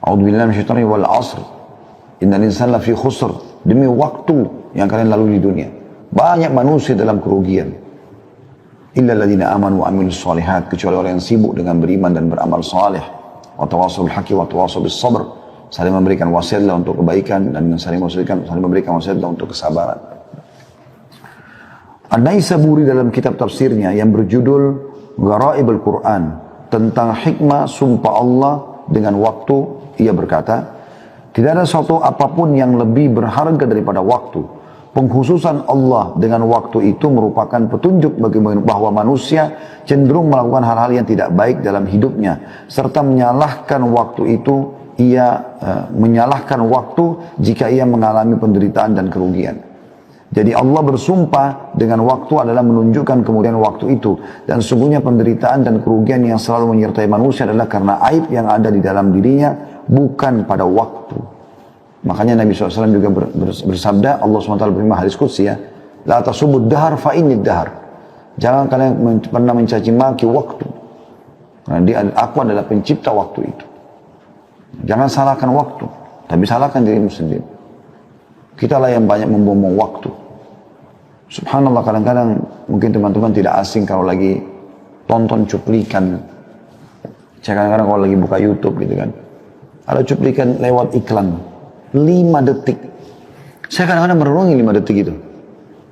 A'udzubillahi minasyaitonir wal 'asr. Innal insana lafi khusr. Demi waktu yang kalian lalui di dunia. Banyak manusia dalam kerugian. Illa alladziina aamanu wa 'amilus shalihat, kecuali orang yang sibuk dengan beriman dan beramal saleh. Wa tawassaw bil haqqi wa tawassaw bis sabr. Saling memberikan wasiatlah untuk kebaikan dan saling memberikan wasiatlah untuk kesabaran. An-Naisaburi dalam kitab tafsirnya yang berjudul Gharaibul Quran tentang hikmah sumpah Allah dengan waktu, ia berkata, tidak ada suatu apapun yang lebih berharga daripada waktu. Pengkhususan Allah dengan waktu itu merupakan petunjuk bagi bahwa manusia cenderung melakukan hal-hal yang tidak baik dalam hidupnya, serta menyalahkan waktu itu, menyalahkan waktu jika ia mengalami penderitaan dan kerugian. Jadi Allah bersumpah dengan waktu adalah menunjukkan kemudian waktu itu. Dan sesungguhnya penderitaan dan kerugian yang selalu menyertai manusia adalah karena aib yang ada di dalam dirinya, bukan pada waktu. Makanya Nabi SAW juga bersabda, Allah SWT berfirman hadis qudsi ya, La tasubud dahar fa innid dahar. Jangan kalian pernah mencaci maki waktu. Karena aku adalah pencipta waktu itu. Jangan salahkan waktu, tapi salahkan dirimu sendiri. Kita lah yang banyak membuang waktu. Subhanallah, kadang-kadang mungkin teman-teman tidak asing kalau lagi tonton cuplikan. Saya kadang-kadang kalau lagi buka YouTube gitu kan, ada cuplikan lewat iklan 5 detik. Saya kadang-kadang merenungi 5 detik itu.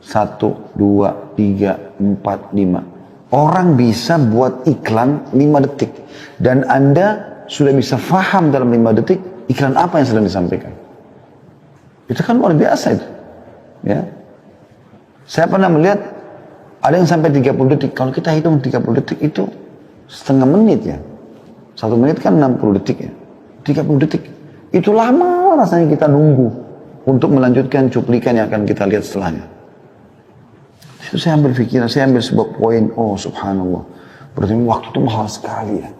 1, 2, 3, 4, 5. Orang bisa buat iklan 5 detik. Dan Anda sudah bisa faham dalam 5 detik iklan apa yang sedang disampaikan. Itu kan luar biasa itu. Ya. Saya pernah melihat ada yang sampai 30 detik. Kalau kita hitung 30 detik itu setengah menit ya. 1 menit kan 60 detik ya. 30 detik. Itu lama rasanya kita nunggu untuk melanjutkan cuplikan yang akan kita lihat setelahnya. Itu saya ambil pikiran, saya ambil sebuah poin. Oh subhanallah. Berarti waktu itu mahal sekali ya.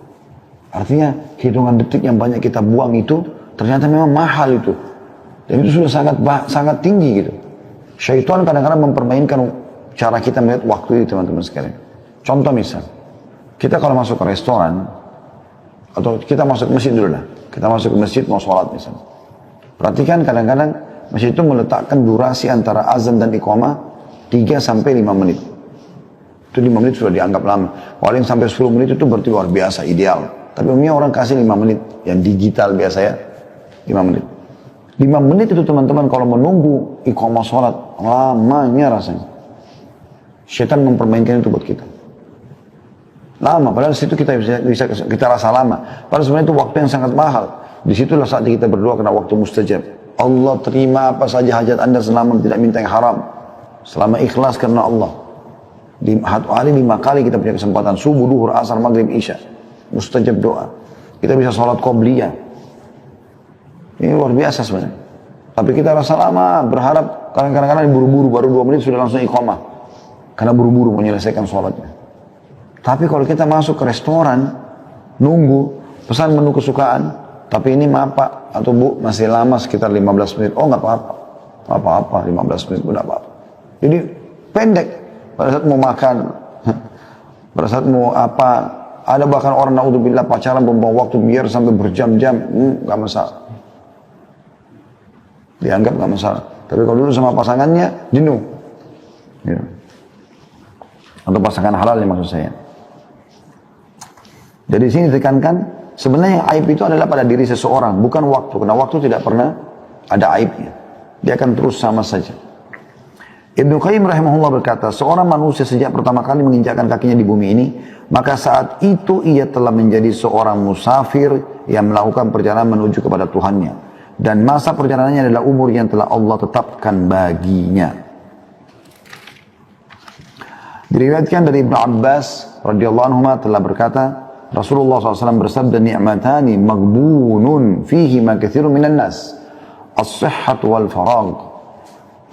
Artinya hitungan detik yang banyak kita buang itu ternyata memang mahal itu. Dan itu sudah sangat tinggi gitu. Syaitan kadang-kadang mempermainkan cara kita melihat waktu itu teman-teman sekalian. Contoh misal, kita kalau masuk ke restoran, atau kita masuk ke masjid dulu lah. Kita masuk ke masjid mau sholat misalnya. Perhatikan kadang-kadang masjid itu meletakkan durasi antara azan dan iqamah 3-5 menit. Itu 5 menit sudah dianggap lama. Kalau yang sampai 10 menit itu berarti luar biasa, ideal. Tapi umumnya orang kasih 5 menit. Yang digital biasa ya, 5 menit. 5 menit itu teman-teman kalau menunggu iqamah sholat, lamanya rasanya. Syaitan mempermainkan itu buat kita. Lama, padahal situ kita bisa kita rasa lama. Padahal sebenarnya itu waktu yang sangat mahal. Disitulah saat kita berdoa karena waktu mustajab. Allah terima apa saja hajat anda selama tidak minta yang haram. Selama ikhlas karena Allah. Di hari 5 kali kita punya kesempatan. Subuh, duhur, asar, maghrib, isya. Mustajab doa. Kita bisa sholat qobliyah. Ini luar biasa sebenarnya. Tapi kita rasa lama, berharap kadang-kadang buru-buru, baru 2 menit sudah langsung iqamah. Karena buru-buru menyelesaikan sholatnya. Tapi kalau kita masuk ke restoran, nunggu, pesan menu kesukaan, tapi ini maaf Pak, atau Bu, masih lama sekitar 15 menit. Oh nggak apa-apa, nggak apa-apa, 15 menit udah apa-apa. Jadi pendek, pada saat mau makan, pada saat mau apa, ada bahkan orang naudzubillah pacaran membawa waktu biar sampai berjam-jam, nggak masalah. Dianggap nggak masalah. Tapi kalau dulu sama pasangannya, jenuh. Ya. Atau pasangan halal maksud saya. Jadi di sini ditekankan, sebenarnya aib itu adalah pada diri seseorang, bukan waktu. Karena waktu tidak pernah ada aibnya. Dia akan terus sama saja. Ibnu Qayyim rahimahullah berkata, seorang manusia sejak pertama kali menginjakkan kakinya di bumi ini, maka saat itu ia telah menjadi seorang musafir yang melakukan perjalanan menuju kepada Tuhannya. Dan masa perjalanannya adalah umur yang telah Allah tetapkan baginya. Diriwayatkan dari Ibnu Abbas radhiyallahu anhu telah berkata, Rasulullah SAW bersabda, ni'matani maghbunun fihi ma katsirun minan nas, as-sihhat wal faragh.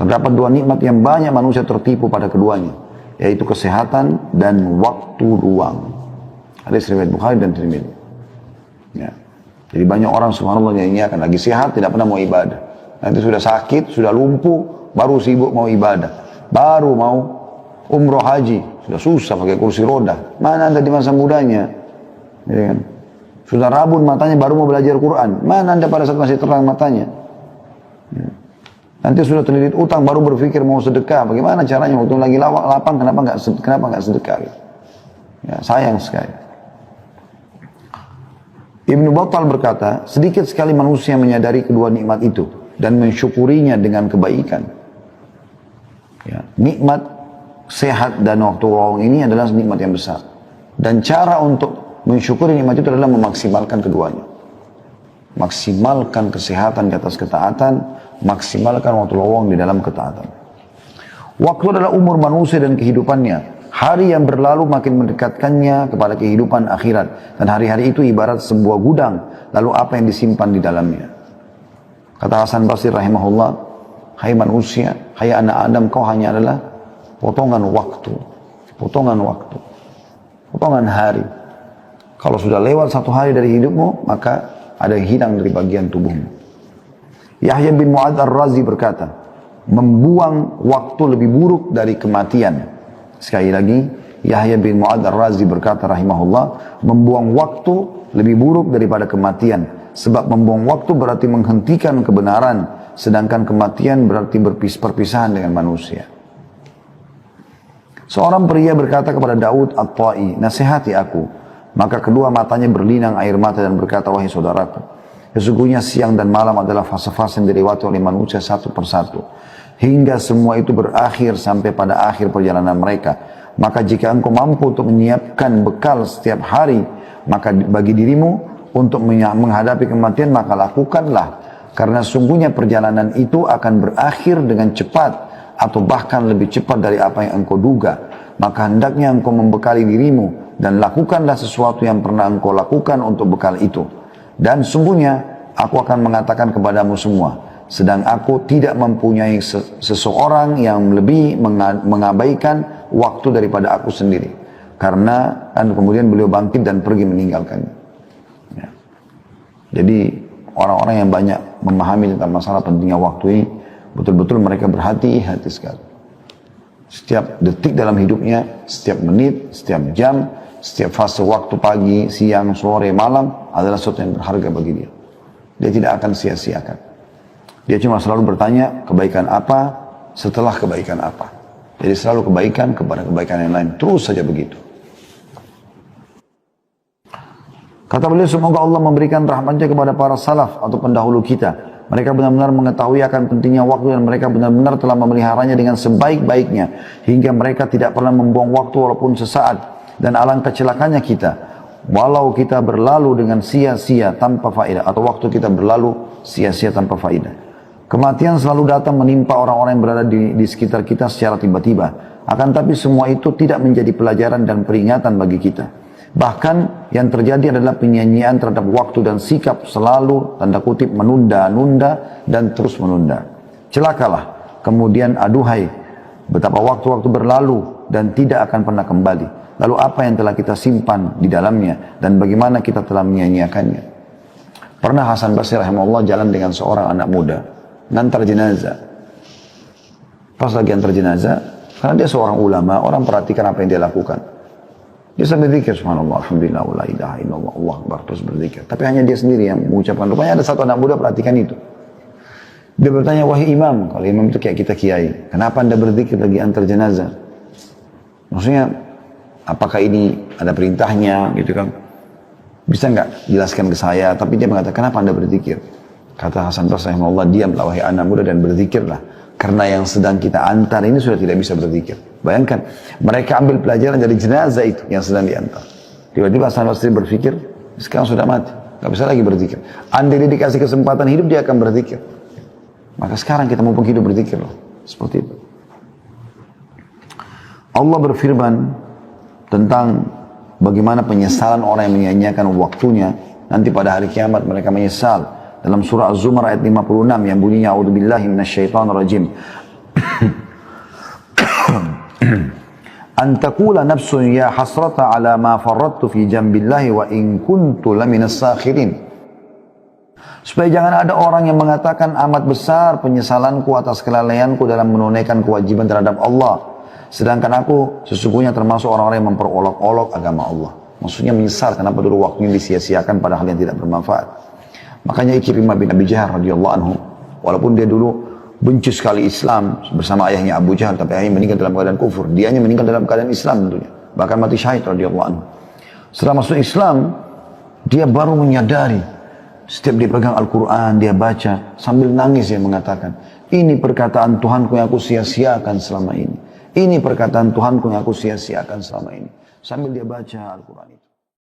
Terdapat 2 nikmat yang banyak manusia tertipu pada keduanya, yaitu kesehatan dan waktu luang. Hadis riwayat Bukhari dan Tirmidzi. Ya. Jadi banyak orang subhanallah yang ini akan lagi sehat, tidak pernah mau ibadah. Nanti sudah sakit, sudah lumpuh, baru sibuk mau ibadah. Baru mau umroh haji, sudah susah pakai kursi roda. Mana anda di masa mudanya? Ya kan? Sudah rabun matanya baru mau belajar Quran. Mana Anda pada saat masih terang matanya? Nanti sudah terlilit utang baru berpikir mau sedekah. Bagaimana caranya waktu lagi lapang kenapa nggak sedekah? Ya, sayang sekali. Ibnu Battal berkata, sedikit sekali manusia menyadari kedua nikmat itu dan mensyukurinya dengan kebaikan. Ya, nikmat sehat dan waktu luang ini adalah nikmat yang besar. Dan cara untuk mensyukuri nikmat itu adalah memaksimalkan keduanya. Maksimalkan kesehatan di atas ketaatan, maksimalkan waktu luang di dalam ketaatan. Waktu adalah umur manusia dan kehidupannya. Hari yang berlalu makin mendekatkannya kepada kehidupan akhirat. Dan hari-hari itu ibarat sebuah gudang. Lalu apa yang disimpan di dalamnya? Kata Hasan Basri rahimahullah, hai manusia, hai anak Adam, kau hanya adalah potongan waktu. Potongan waktu. Potongan hari. Kalau sudah lewat satu hari dari hidupmu, maka ada yang hilang dari bagian tubuhmu. Yahya bin Mu'adz Ar-Razi berkata, membuang waktu lebih buruk dari kematian. Sekali lagi, Yahya bin Mu'adz Ar-Razi berkata rahimahullah, membuang waktu lebih buruk daripada kematian. Sebab membuang waktu berarti menghentikan kebenaran, sedangkan kematian berarti perpisahan dengan manusia. Seorang pria berkata kepada Daud At-Ta'i, nasihati aku. Maka kedua matanya berlinang air mata dan berkata, wahai saudaraku, sesungguhnya siang dan malam adalah fase-fase yang dilewati oleh manusia satu persatu. Hingga semua itu berakhir sampai pada akhir perjalanan mereka. Maka jika engkau mampu untuk menyiapkan bekal setiap hari, maka bagi dirimu untuk menghadapi kematian, maka lakukanlah. Karena sungguhnya perjalanan itu akan berakhir dengan cepat, atau bahkan lebih cepat dari apa yang engkau duga. Maka hendaknya engkau membekali dirimu, dan lakukanlah sesuatu yang pernah engkau lakukan untuk bekal itu. Dan sungguhnya aku akan mengatakan kepadamu semua, sedang aku tidak mempunyai seseorang yang lebih mengabaikan waktu daripada aku sendiri. Karena dan kemudian beliau bangkit dan pergi meninggalkannya. Ya. Jadi orang-orang yang banyak memahami tentang masalah pentingnya waktu ini, betul-betul mereka berhati-hati sekali. Setiap detik dalam hidupnya, setiap menit, setiap jam, setiap fase waktu pagi, siang, sore, malam adalah sesuatu yang berharga bagi dia. Dia tidak akan sia-siakan. Dia cuma selalu bertanya, kebaikan apa setelah kebaikan apa. Jadi selalu kebaikan kepada kebaikan yang lain. Terus saja begitu. Kata beliau, semoga Allah memberikan rahmatnya kepada para salaf atau pendahulu kita. Mereka benar-benar mengetahui akan pentingnya waktu dan mereka benar-benar telah memeliharanya dengan sebaik-baiknya. Hingga mereka tidak pernah membuang waktu walaupun sesaat. Dan alangkah celakanya kita, walau kita berlalu dengan sia-sia tanpa faedah, atau waktu kita berlalu sia-sia tanpa faedah. Kematian selalu datang menimpa orang-orang yang berada di sekitar kita secara tiba-tiba. Akan tapi semua itu tidak menjadi pelajaran dan peringatan bagi kita. Bahkan yang terjadi adalah penyanyian terhadap waktu dan sikap selalu, tanda kutip, menunda-nunda dan terus menunda. Celakalah, kemudian aduhai, betapa waktu-waktu berlalu dan tidak akan pernah kembali. Lalu apa yang telah kita simpan di dalamnya dan bagaimana kita telah menyia-nyiakannya. Pernah Hasan Basri rahimahullah jalan dengan seorang anak muda, ngantar jenazah. Pas lagi antar jenazah, karena dia seorang ulama, orang perhatikan apa yang dia lakukan. Dia sambil berzikir, subhanallah, alhamdulillah, la ilaha illallah, Allah akbar, terus berzikir. Tapi hanya dia sendiri yang mengucapkan. Rupanya ada satu anak muda perhatikan itu. Dia bertanya, wahai imam, kalau imam itu kayak kita kiai, kenapa anda berzikir lagi antar jenazah? Maksudnya, apakah ini ada perintahnya gitu kan? Bisa nggak jelaskan ke saya? Tapi dia mengatakan, kenapa anda berzikir? Kata Hasan Basri rahimahullah, diamlah wahai anak muda dan berzikirlah. Karena yang sedang kita antar ini sudah tidak bisa berzikir. Bayangkan, mereka ambil pelajaran dari jenazah itu yang sedang diantar. Tiba-tiba Hasan Basri berpikir, sekarang sudah mati, nggak bisa lagi berzikir. Andai dia dikasih kesempatan hidup, dia akan berzikir. Maka sekarang kita mumpung hidup berzikir loh. Seperti itu. Allah berfirman tentang bagaimana penyesalan orang yang menyia-nyiakan waktunya. Nanti pada hari kiamat mereka menyesal. Dalam surah Az-Zumar ayat 56 yang bunyinya a'udzubillahi minasyaitonirrajim. An taqula nafsun ya hasrata ala ma farrattu fi jambillahi wa in kuntu laminas sakhirin. Supaya jangan ada orang yang mengatakan amat besar penyesalanku atas kelalaianku dalam menunaikan kewajiban terhadap Allah. Sedangkan aku sesungguhnya termasuk orang-orang yang memperolok-olok agama Allah. Maksudnya menyesal kenapa dulu waktunya disia-siakan pada hal yang tidak bermanfaat. Makanya Ikrimah bin Abi Jahal radhiyallahu anhu, walaupun dia dulu benci sekali Islam bersama ayahnya Abu Jahal, tapi ayahnya meninggal dalam keadaan kufur. Dianya meninggal dalam keadaan Islam tentunya. Bahkan mati syahid radhiyallahu anhu. Setelah masuk Islam, dia baru menyadari. Setiap dia pegang Al-Quran, dia baca, sambil nangis dia mengatakan, ini perkataan Tuhanku yang aku sia-siakan selama ini. Ini perkataan Tuhanku yang aku sia-siakan selama ini. Sambil dia baca Al-Quran itu.